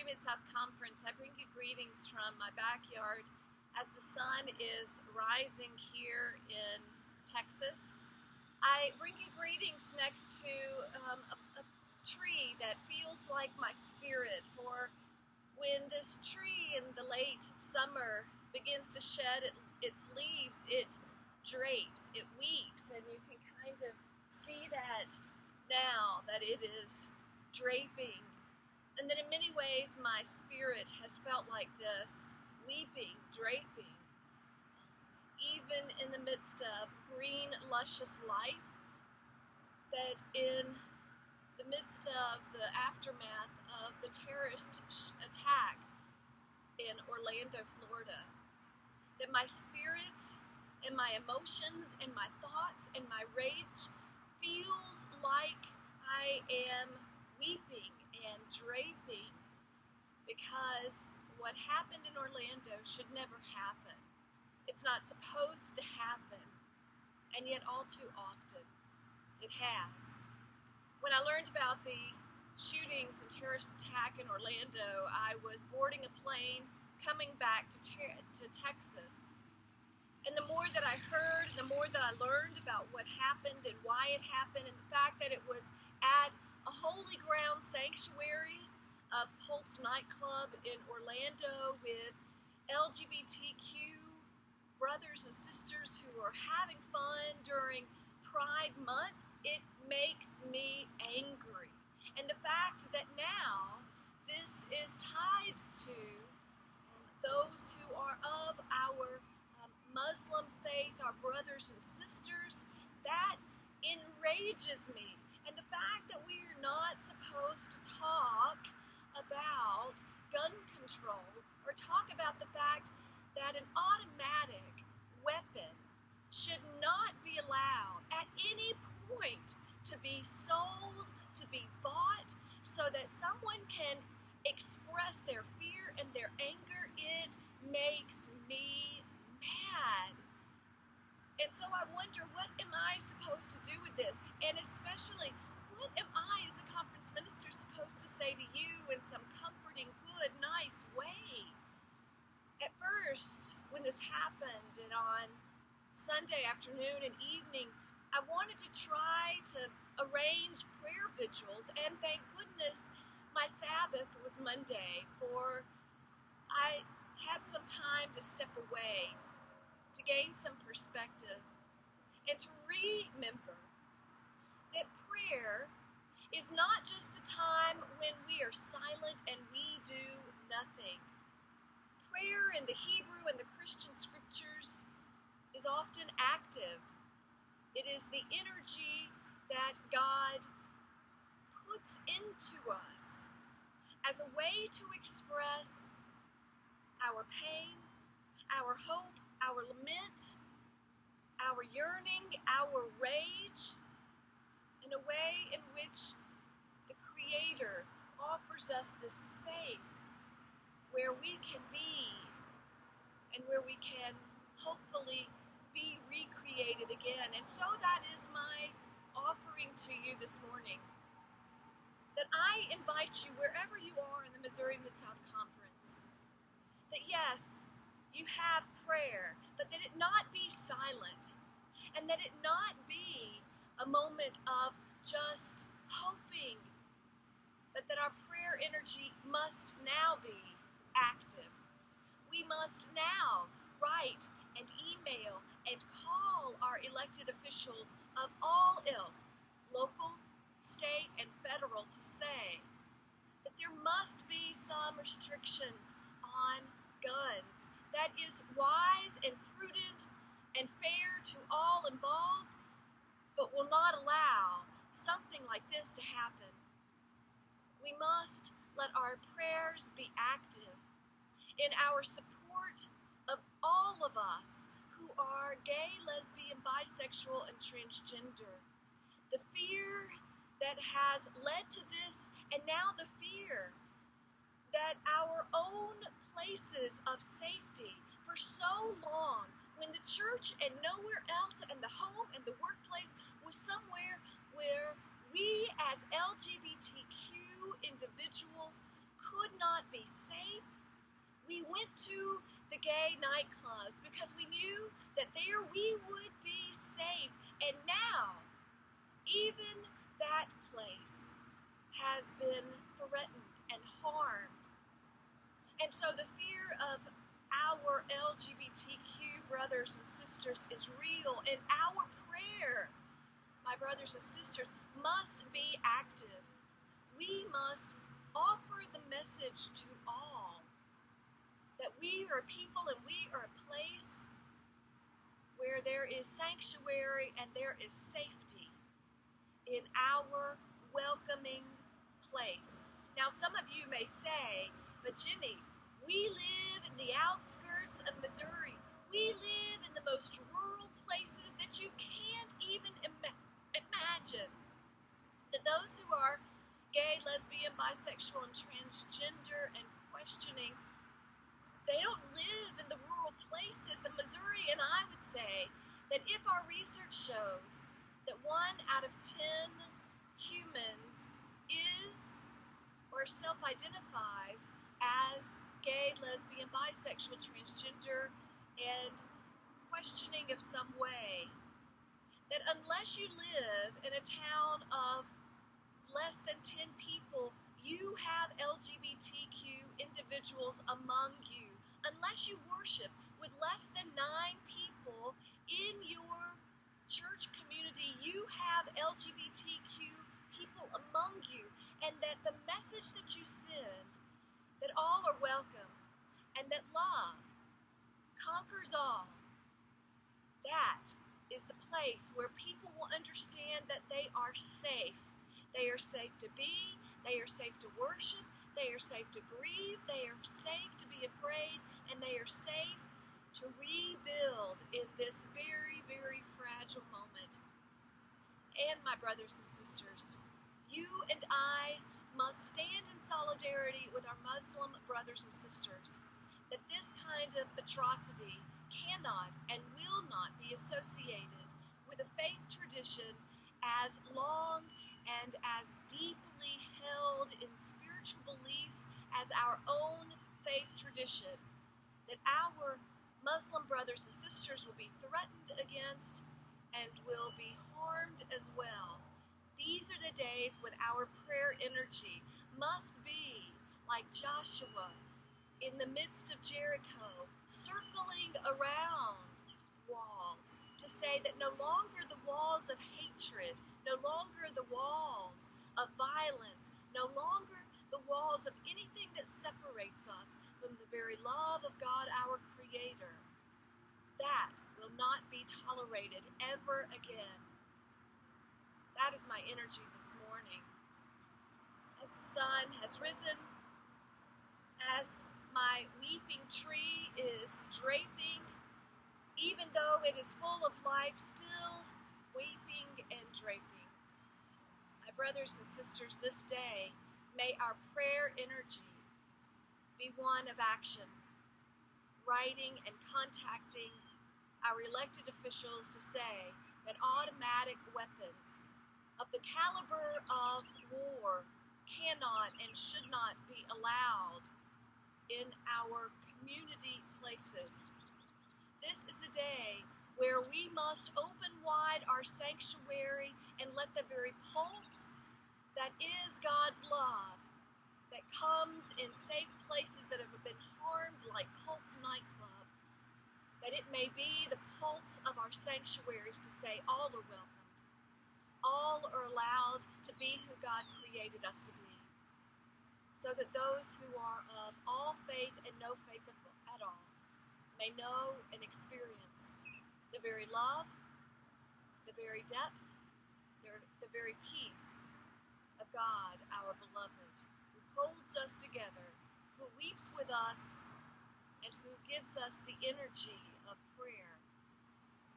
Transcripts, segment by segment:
Missouri Mid-South Conference. I bring you greetings from my backyard as the sun is rising here in Texas. I bring you greetings next to a tree that feels like my spirit, for when this tree in the late summer begins to shed its leaves, it drapes, it weeps, and you can kind of see that now that it is draping. And then in many ways, my spirit has felt like this, weeping, draping, even in the midst of green, luscious life, that in the midst of the aftermath of the terrorist attack in Orlando, Florida, that my spirit and my emotions and my thoughts and my rage feels like I am weeping and draping, because what happened in Orlando should never happen. It's not supposed to happen, and yet all too often it has. When I learned about the shootings and terrorist attack in Orlando, I was boarding a plane coming back to Texas. And the more that I heard, the more that I learned about what happened and why it happened, and the fact that it was at a holy ground sanctuary, a Pulse nightclub in Orlando with LGBTQ brothers and sisters who are having fun during Pride Month, it makes me angry. And the fact that now this is tied to those who are of our Muslim faith, our brothers and sisters, that enrages me. And the fact that we are not supposed to talk about gun control or talk about the fact that an automatic weapon should not be allowed at any point to be sold, to be bought, so that someone can express their fear and their anger, it makes me mad. And so I wonder, what am I supposed to do with this? And especially, what am I as a conference minister supposed to say to you in some comforting, good, nice way? At first, when this happened, and on Sunday afternoon and evening, I wanted to try to arrange prayer vigils, and thank goodness my Sabbath was Monday, for I had some time to step away, to gain some perspective, and to remember that prayer is not just the time when we are silent and we do nothing. Prayer in the Hebrew and the Christian scriptures is often active. It is the energy that God puts into us as a way to express our pain, our hope, our lament, our yearning, our rage, in a way in which the Creator offers us this space where we can be and where we can hopefully be recreated again. And so that is my offering to you this morning, that I invite you, wherever you are in the Missouri Mid-South Conference, that yes, you have prayer, but that it not be silent, and that it not be a moment of just hoping, but that our prayer energy must now be active. We must now write and email and call our elected officials of all ilk, local, state, and federal, to say that there must be some restrictions on guns that is wise and prudent and fair to all involved, but will not allow something like this to happen. We must let our prayers be active in our support of all of us who are gay, lesbian, bisexual, and transgender. The fear that has led to this, and now the fear that our own places of safety for so long, when the church and nowhere else, and the home and the workplace was somewhere where we as LGBTQ individuals could not be safe. We went to the gay nightclubs because we knew that there we would be safe. And now, even that place has been threatened and harmed. And so the fear of our LGBTQ brothers and sisters is real, and our prayer, my brothers and sisters, must be active. We must offer the message to all that we are a people and we are a place where there is sanctuary and there is safety in our welcoming place. Now, some of you may say, but Ginny, we live in the outskirts of Missouri. We live in the most rural places that you can't even imagine. That those who are gay, lesbian, bisexual, and transgender and questioning, they don't live in the rural places of Missouri. And I would say that if our research shows that 1 out of 10 humans is or self-identifies as gay, lesbian, bisexual, transgender, and questioning of some way, that unless you live in a town of less than 10 people, you have LGBTQ individuals among you. Unless you worship with less than 9 people in your church community, you have LGBTQ people among you. And that the message that you send, that all are welcome, and that love conquers all, that is the place where people will understand that they are safe. They are safe to be, they are safe to worship, they are safe to grieve, they are safe to be afraid, and they are safe to rebuild in this very, very fragile moment. And my brothers and sisters, you and I must stand in solidarity with our Muslim brothers and sisters, that this kind of atrocity cannot and will not be associated with a faith tradition as long and as deeply held in spiritual beliefs as our own faith tradition, that our Muslim brothers and sisters will be threatened against and will be harmed as well. These are the days when our prayer energy must be like Joshua in the midst of Jericho, circling around walls to say that no longer the walls of hatred, no longer the walls of violence, no longer the walls of anything that separates us from the very love of God, our Creator. That will not be tolerated ever again. That is my energy this morning. As the sun has risen, as my weeping tree is draping, even though it is full of life, still weeping and draping. My brothers and sisters, this day, may our prayer energy be one of action, writing and contacting our elected officials to say that automatic weapons of the caliber of war cannot and should not be allowed in our community places. This is the day where we must open wide our sanctuary and let the very pulse that is God's love, that comes in safe places that have been harmed like Pulse nightclub, that it may be the pulse of our sanctuaries to say all are welcome. All are allowed to be who God created us to be, so that those who are of all faith and no faith at all may know and experience the very love, the very depth, the very peace of God, our beloved, who holds us together, who weeps with us, and who gives us the energy of prayer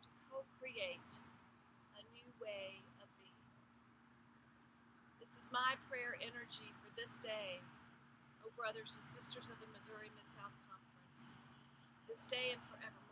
to co-create a new way of being. This is my prayer energy for this day, O brothers and sisters of the Missouri Mid-South Conference, this day and forevermore.